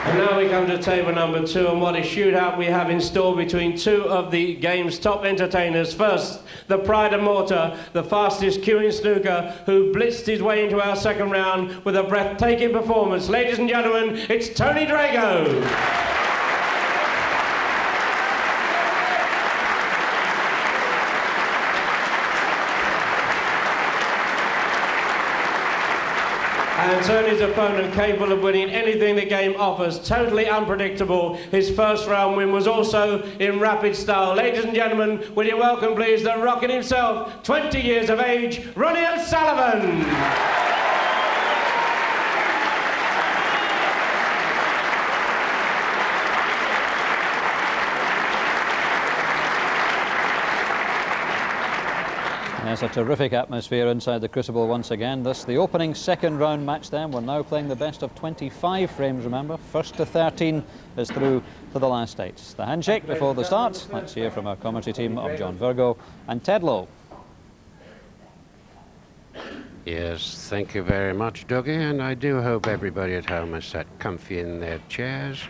And now we come to table number 2, and what a shootout we have in store between two of the game's top entertainers. First, the pride and mortar, the fastest cue in snooker, who blitzed his way into our second round with a breathtaking performance. Ladies and gentlemen, it's Tony Drago. And Tony's opponent capable of winning anything the game offers, totally unpredictable. His first round win was also in rapid style. Ladies and gentlemen, will you welcome please the Rocket himself, 20 years of age, Ronnie O'Sullivan. There's a terrific atmosphere inside the Crucible once again. This, the opening second round match then. We're now playing the best of 25 frames, remember. First to 13 is through to the last 8. The handshake before the start. Let's hear from our commentary team of Jan Verhaas and Ted Lowe. Yes, thank you very much, Dougie, and I do hope everybody at home is sat comfy in their chairs.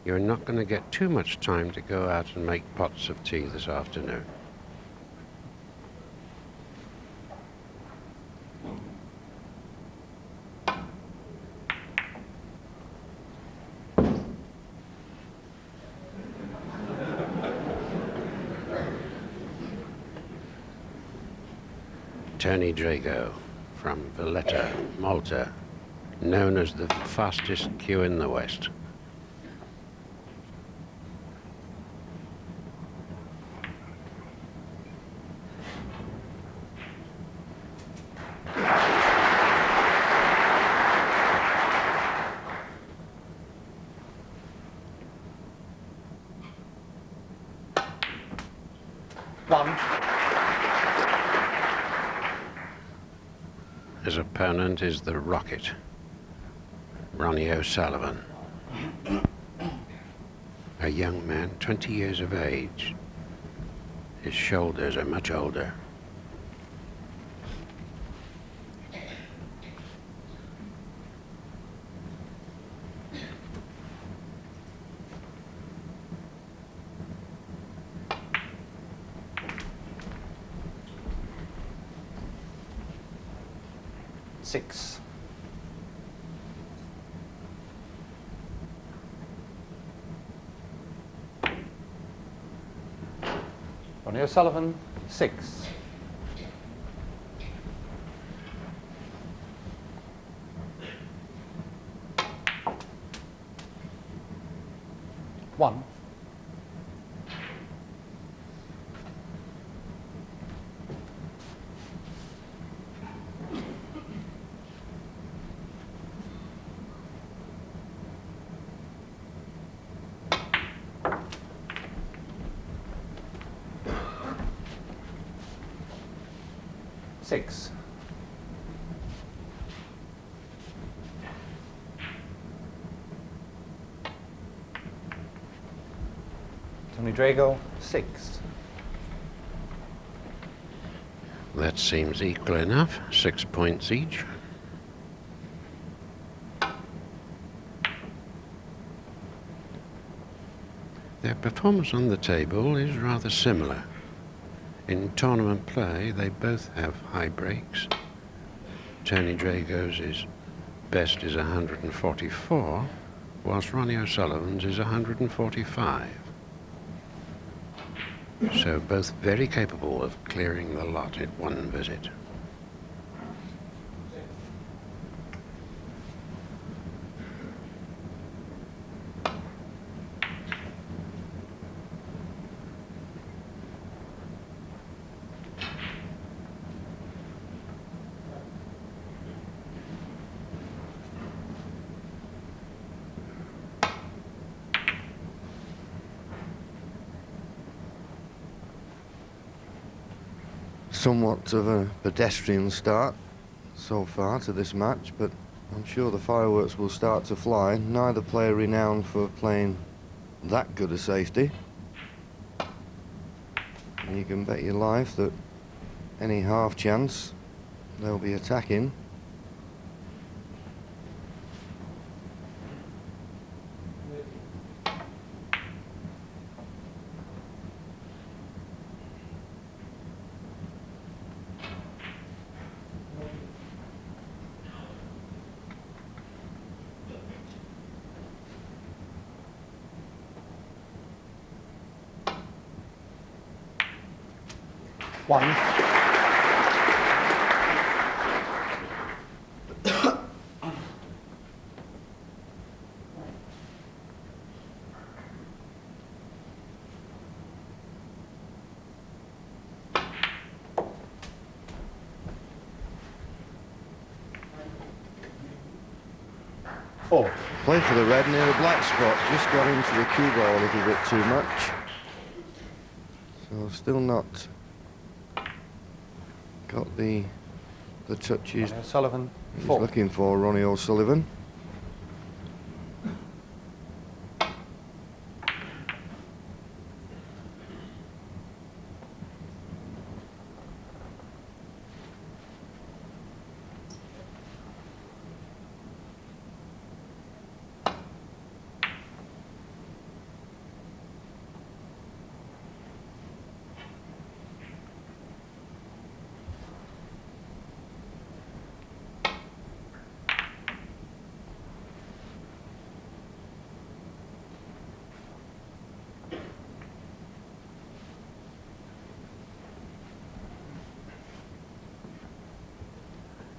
You're not going to get too much time to go out and make pots of tea this afternoon. Tony Drago from Valletta, Malta, known as the fastest cue in the West. His opponent is the Rocket, Ronnie O'Sullivan. A young man, 20 years of age. His shoulders are much older. Six. Ronnie O'Sullivan, 6. One. Six. Tony Drago, 6. That seems equal enough, 6 points each. Their performance on the table is rather similar. In tournament play, they both have high breaks. Tony Drago's best is 144, whilst Ronnie O'Sullivan's is 145. So both very capable of clearing the lot at one visit. Somewhat of a pedestrian start so far to this match, but I'm sure the fireworks will start to fly. Neither player renowned for playing that good a safety. And you can bet your life that any half chance they'll be attacking. 1. Play for the red near the black spot, just got into the cue ball a little bit too much. So still not got the touches O'Sullivan, he's 4. looking for, Ronnie O'Sullivan.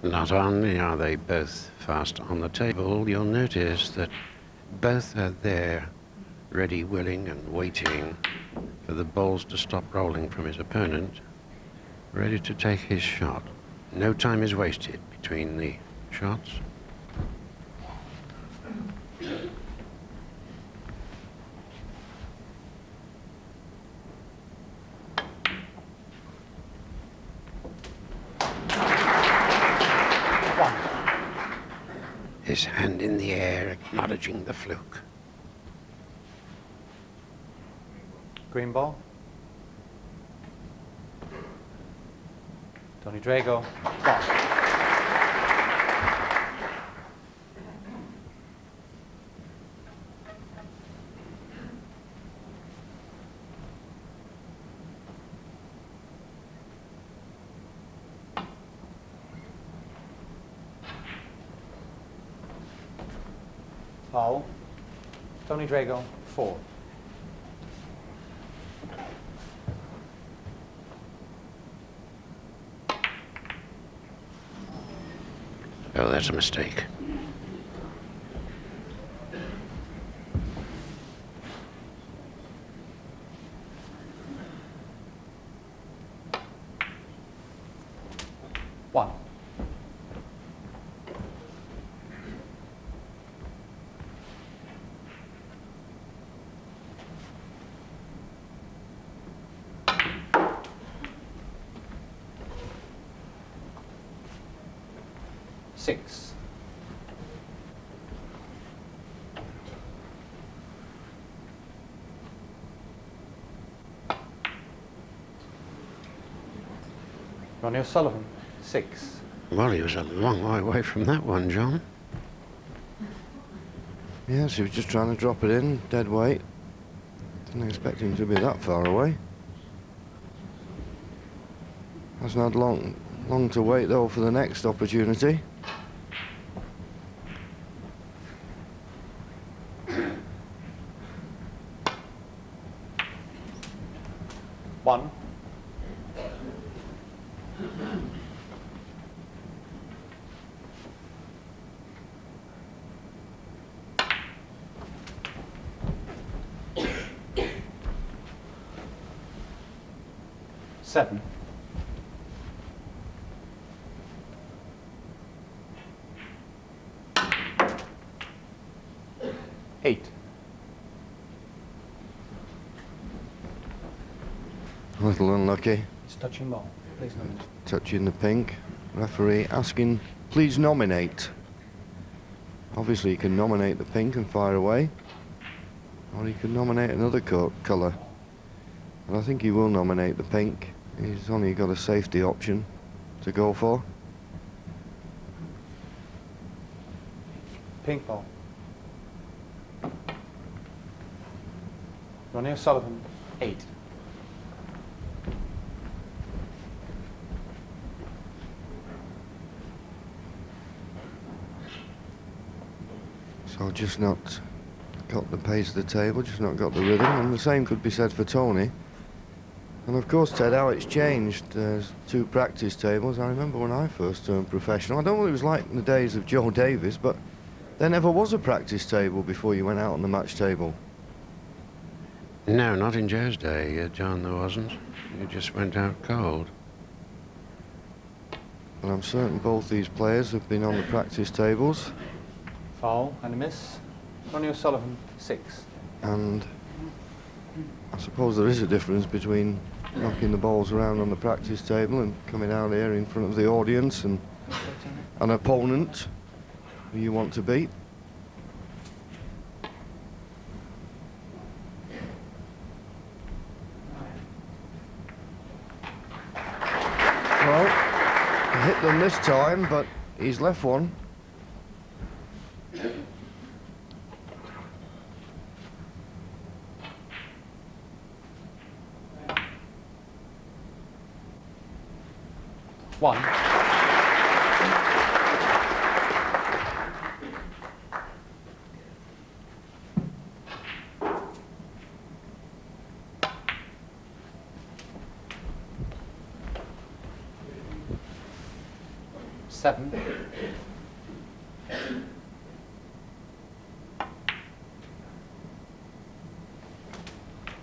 Not only are they both fast on the table, you'll notice that both are there, ready, willing and waiting for the balls to stop rolling from his opponent, ready to take his shot. No time is wasted between the shots. His hand in the air, acknowledging the fluke. Green ball. Tony Drago, 1. Foul. Tony Drago, 4. Oh, that's a mistake. One. Six. Ronnie O'Sullivan, 6. Well, he was a long way away from that one, John. Yes, he was just trying to drop it in, dead weight. Didn't expect him to be that far away. Hasn't had long to wait though for the next opportunity. One. Seven. Eight. A little unlucky. It's touching ball. Please nominate. Touching the pink. Referee asking, please nominate. Obviously he can nominate the pink and fire away, or he can nominate another colour. And I think he will nominate the pink. He's only got a safety option to go for. Pink ball. Ronnie O'Sullivan, 8. So just not got the pace of the table, just not got the rhythm, and the same could be said for Tony. And of course, Ted, how it's changed. There's 2 practice tables. I remember when I first turned professional. I don't know what it was like in the days of Joe Davis, but there never was a practice table before you went out on the match table. No, not in Joe's day, John, there wasn't. You just went out cold. And I'm certain both these players have been on the practice tables. Foul and a miss. Ronnie O'Sullivan, 6. And I suppose there is a difference between knocking the balls around on the practice table and coming out here in front of the audience and an opponent who you want to beat. Well, he hit them this time, but he's left one. One. Seven.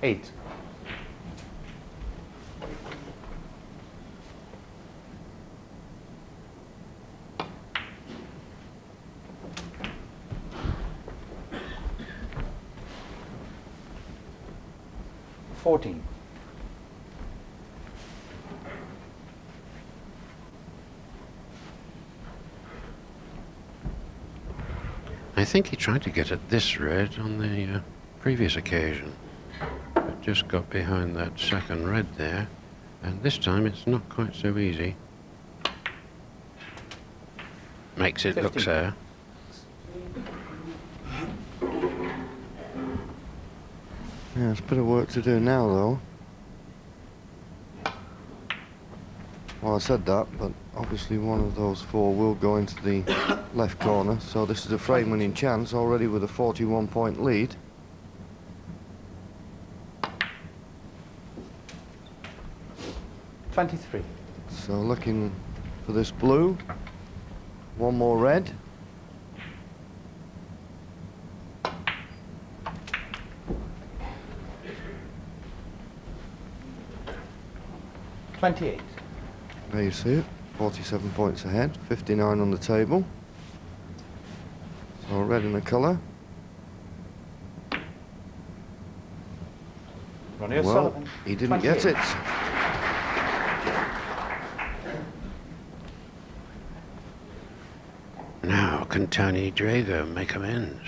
Eight. Fourteen. I think he tried to get at this red on the previous occasion, but just got behind that second red there, and this time it's not quite so easy. Makes it look 15. so. Yeah, there's a bit of work to do now, though. Well, I said that, but obviously one of those 4 will go into the left corner, so this is a frame-winning chance, already with a 41-point lead. $23. So looking for this blue. One more red. $28. There you see it, 47 points ahead, 59 on the table. So red in the colour. Ronnie Well, O'Sullivan. he didn't 28. get it. Now, can Tony Drago make amends?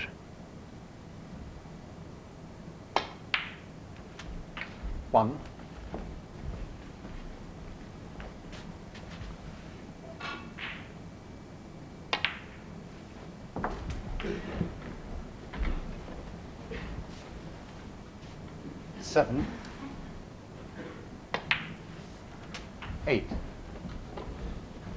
One. Seven. 8.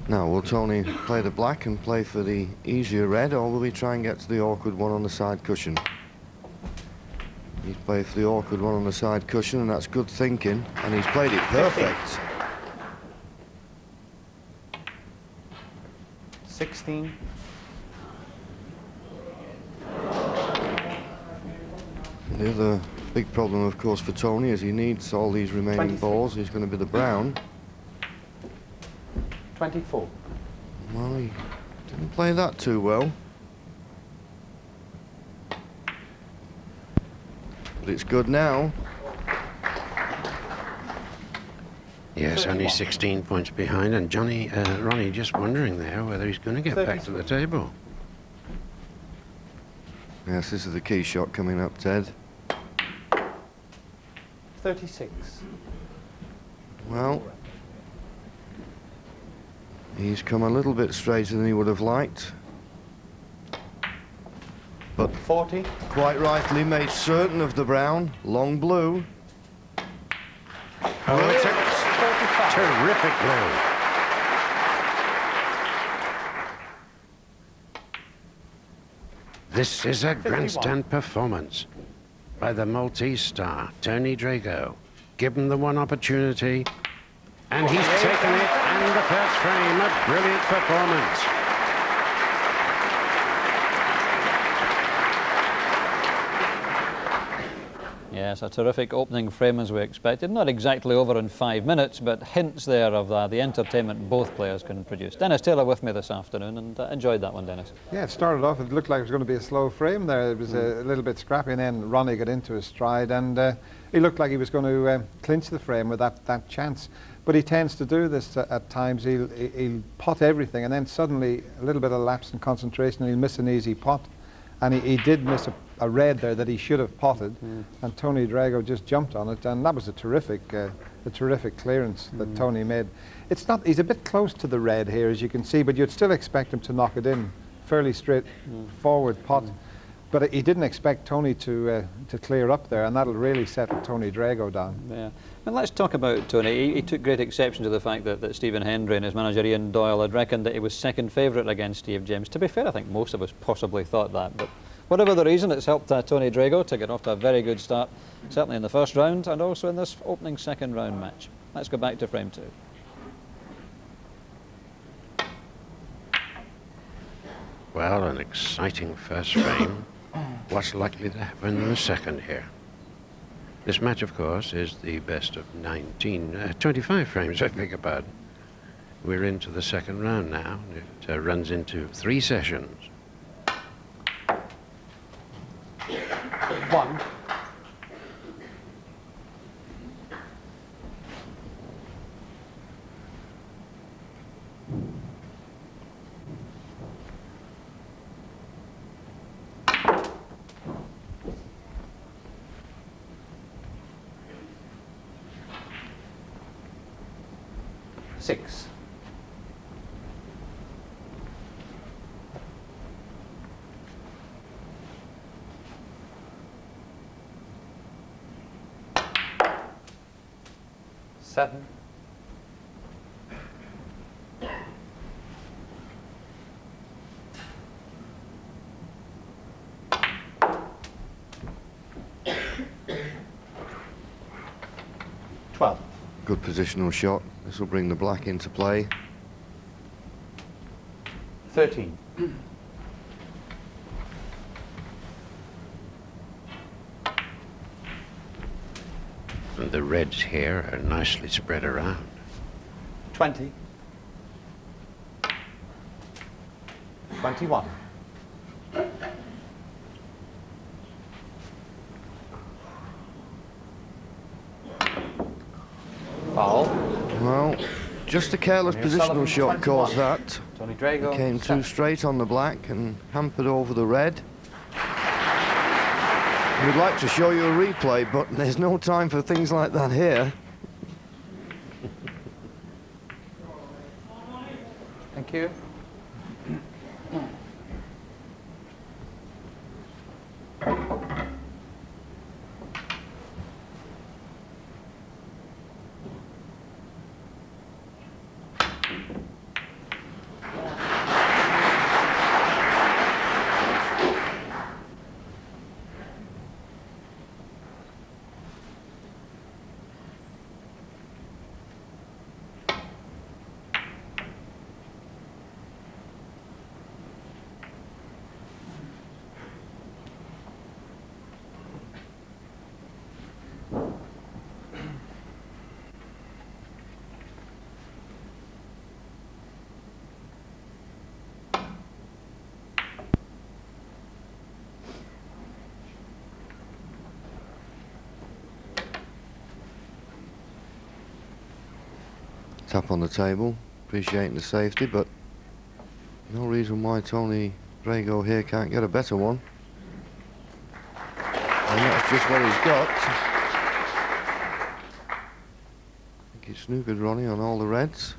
Now, will Tony play the black and play for the easier red, or will he try and get to the awkward one on the side cushion? He's played for the awkward one on the side cushion, and that's good thinking, and he's played it perfect. 16. The other big problem, of course, for Tony is he needs all these remaining 23. balls. He's going to be the brown. 24. Well, he didn't play that too well. But it's good now. Yes, only 31. 16 points behind, and Ronnie just wondering there whether he's going to get back to the table. Yes, this is the key shot coming up, Ted. 36. Well, he's come a little bit straighter than he would have liked. But 40. quite rightly made certain of the brown. Long blue. Oh, it's a 45. terrific blow. This is a 51. grandstand performance by the Maltese star, Tony Drago. given the one opportunity, and he's taken it, and the first frame, a brilliant performance. Yes, a terrific opening frame as we expected. Not exactly over in 5 minutes, but hints there of the entertainment both players can produce. Dennis Taylor with me this afternoon, and enjoyed that one, Dennis. Yeah, it started off, it looked like it was going to be a slow frame there. It was a little bit scrappy, and then Ronnie got into his stride, and he looked like he was going to clinch the frame with that chance. But he tends to do this at times. He'll pot everything, and then suddenly a little bit of lapse in concentration, and he'll miss an easy pot. And he did miss a red there that he should have potted, and Tony Drago just jumped on it, and that was a terrific clearance that Tony made. It's not, he's a bit close to the red here, as you can see, but you'd still expect him to knock it in, fairly straight forward pot. But he didn't expect Tony to clear up there, and that'll really settle Tony Drago down. Yeah, and let's talk about Tony. He took great exception to the fact that Stephen Hendry and his manager Ian Doyle had reckoned that he was second favourite against Steve James. To be fair, I think most of us possibly thought that, but whatever the reason, it's helped Tony Drago to get off to a very good start, certainly in the first round and also in this opening second round match. Let's go back to frame 2. Well, an exciting first frame. What's likely to happen in the second here? This match, of course, is the best of 25 frames, I beg your pardon. We're into the second round now. It runs into 3 sessions. 1. Six. Seven. Good positional shot. This will bring the black into play. 13. And the reds here are nicely spread around. 20. 21. Foul. Well, just a careless positional shot caused that. Tony Drago. It came too straight on the black and hampered over the red. We'd like to show you a replay, but there's no time for things like that here. Thank you. Tap on the table, appreciating the safety, but no reason why Tony Drago here can't get a better one. And that's just what he's got. I think he snookered Ronnie on all the reds.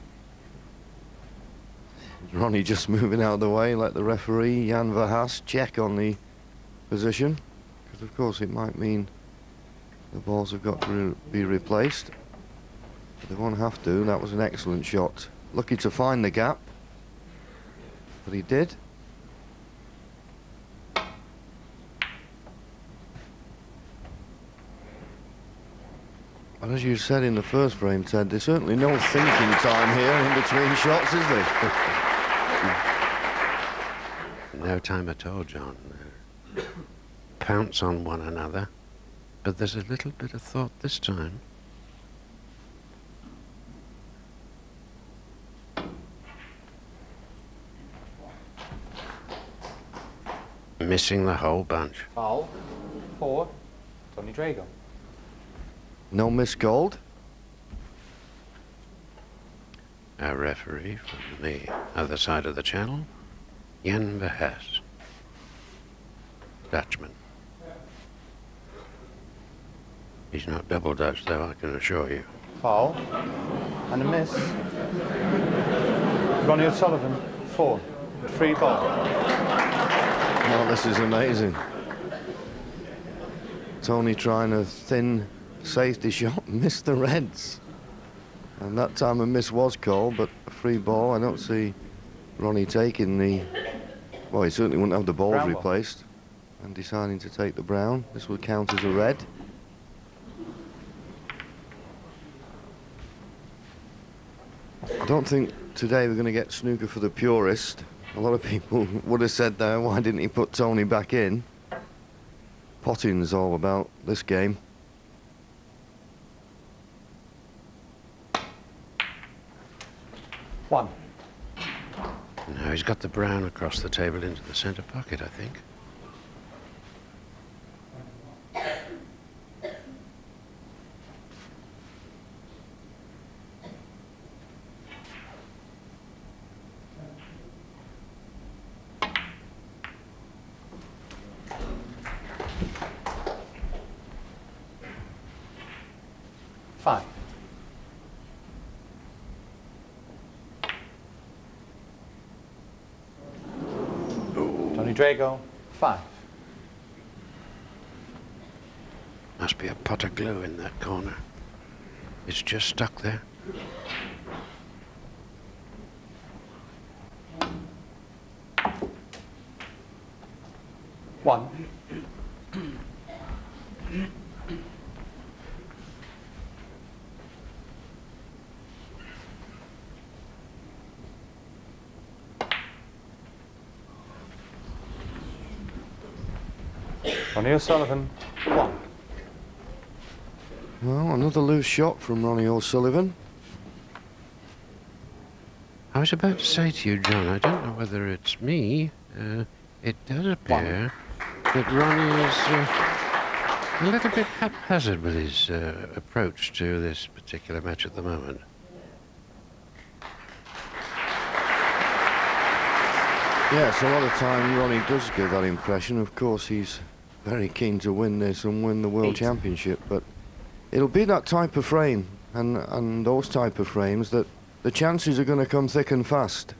Ronnie just moving out of the way, let the referee, Jan Verhaas, check on the position, because of course it might mean the balls have got to be replaced. They won't have to. That was an excellent shot. Lucky to find the gap, but he did. Well, as you said in the first frame, Ted, there's certainly no thinking time here in between shots, is there? No time at all, John. Pounce on one another, but there's a little bit of thought this time. Missing the whole bunch. Foul for Tony Drago. No miss gold. Our referee from the other side of the channel, Jan Verhaas, Dutchman. He's not double Dutch, though, I can assure you. Foul and a miss. Ronnie O'Sullivan, 4. Free ball. Oh, this is amazing. Tony trying a thin safety shot, missed the reds. And that time a miss was called, but a free ball. I don't see Ronnie taking the... Well, he certainly wouldn't have the balls Brown replaced. And deciding to take the brown. This would count as a red. I don't think today we're going to get snooker for the purist. A lot of people would have said there, why didn't he put Tony back in? Potting's all about this game. One. Now he's got the brown across the table into the centre pocket, I think. Five. Tony Drago, 5. Must be a pot of glue in that corner. It's just stuck there. One. Ronnie O'Sullivan, 1. Well, another loose shot from Ronnie O'Sullivan. I was about to say to you, John, I don't know whether it's me. It does appear that Ronnie is a little bit haphazard with his approach to this particular match at the moment. Yes, a lot of time Ronnie does give that impression. Of course, he's very keen to win this and win the World Championship, but it'll be that type of frame and those type of frames that the chances are going to come thick and fast.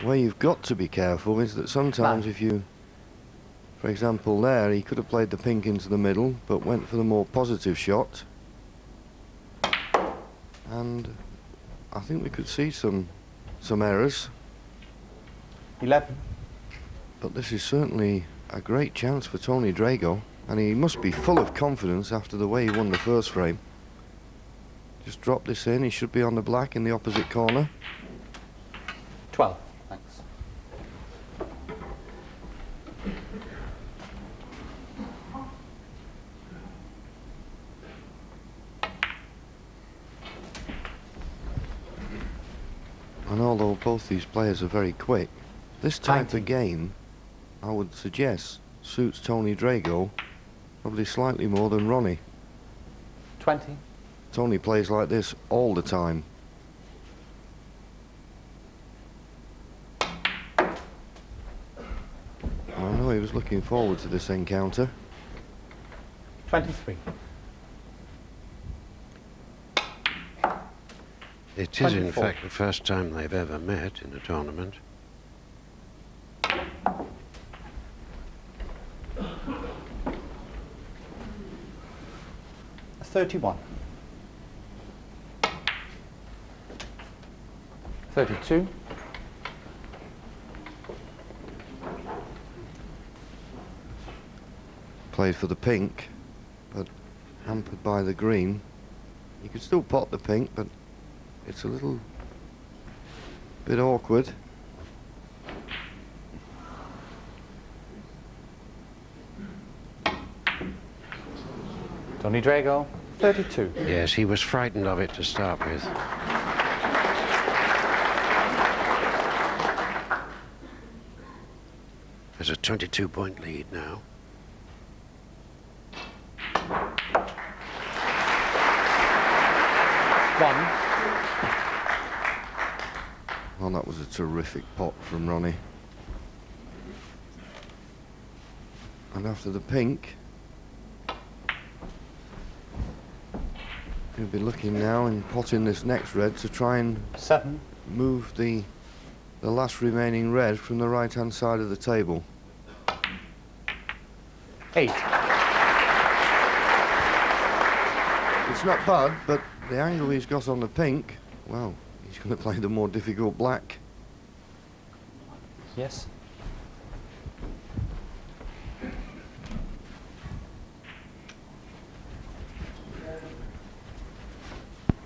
Where you've got to be careful is that sometimes if you, for example there, he could have played the pink into the middle but went for the more positive shot, and I think we could see some errors. 11. But this is certainly a great chance for Tony Drago, and he must be full of confidence after the way he won the first frame. Just drop this in, he should be on the black in the opposite corner. 12. Thanks. And although both these players are very quick, this type 19. of game, I would suggest, suits Tony Drago probably slightly more than Ronnie. 20. Tony plays like this all the time. I know he was looking forward to this encounter. 23. It is, in 24. fact, the first time they've ever met in a tournament. 31. 32. Played for the pink, hampered by the green. You could still pot the pink, but it's a little bit awkward. Tony Drago, 32. Yes, he was frightened of it to start with. There's a 22-point lead now. One. Well, that was a terrific pot from Ronnie. And after the pink, he'll be looking now in potting this next red to try and 7. move the last remaining red from the right-hand side of the table. 8. It's not bad, but the angle he's got on the pink, well, he's going to play the more difficult black. Yes.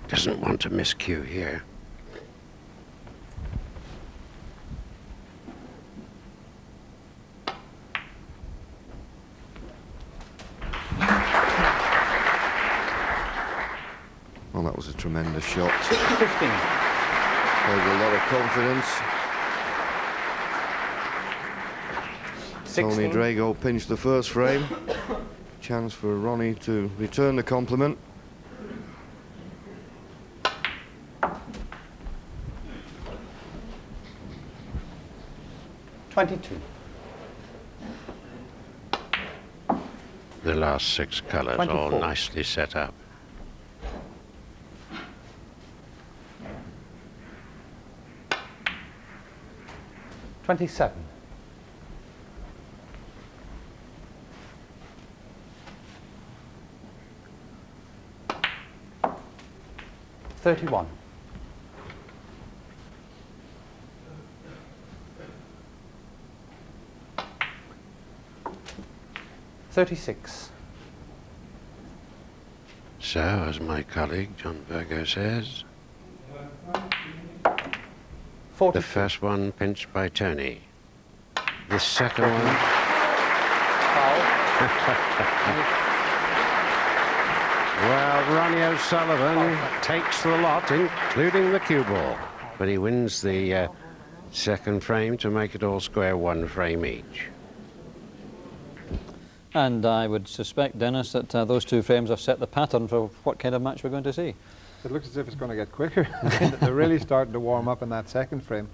Doesn't want to miss cue here. Well, that was a tremendous shot. 15. Showed a lot of confidence. 16. Tony Drago pinched the first frame. Chance for Ronnie to return the compliment. 22. The last 6 colours 24. all nicely set up. $27. 31. 36. So, as my colleague Jan Verhaas says, 40. the first one pinched by Tony. The second one... Well, Ronnie O'Sullivan takes the lot, including the cue ball. But he wins the second frame to make it all square, 1 frame each. And I would suspect, Dennis, that those 2 frames have set the pattern for what kind of match we're going to see. It looks as if it's going to get quicker. They're really starting to warm up in that second frame.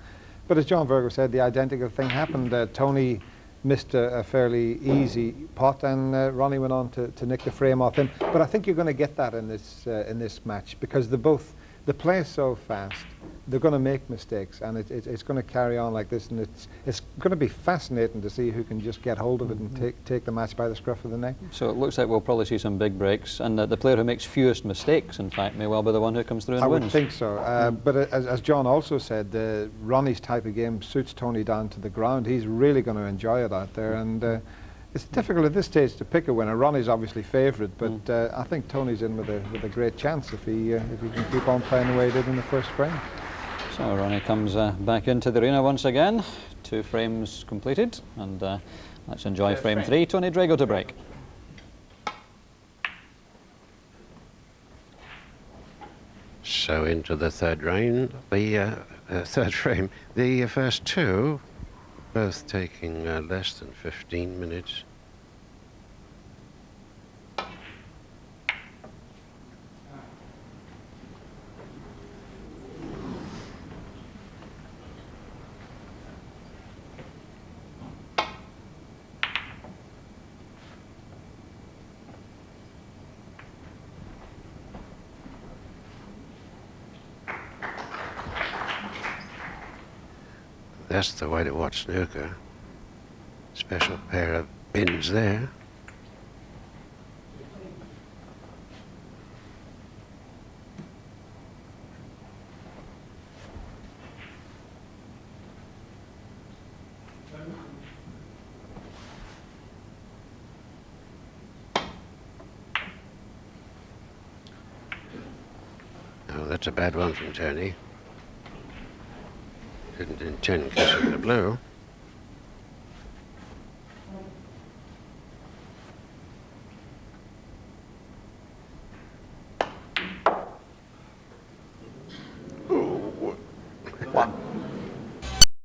But as Jan Verhaas said, the identical thing happened. Tony missed a fairly easy pot, and Ronnie went on to nick the frame off him. But I think you're going to get that in this match, because they play so fast. They're going to make mistakes, and it's going to carry on like this, and it's going to be fascinating to see who can just get hold of it and take the match by the scruff of the neck. So it looks like we'll probably see some big breaks, and the player who makes fewest mistakes, in fact, may well be the one who comes through and I wins. would think so. But as John also said, Ronnie's type of game suits Tony down to the ground. He's really going to enjoy it out there, and it's difficult at this stage to pick a winner. Ronnie's obviously favourite, but I think Tony's in with a great chance if he can keep on playing the way he did in the first frame. So Ronnie comes back into the arena once again. 2 frames completed, and let's enjoy frame 3. Tony Drago to break. So into the third frame. The first 2, both taking less than 15 minutes. That's the way to watch snooker. Special pair of pins there. Oh, that's a bad one from Tony. Didn't intend kissing the blue.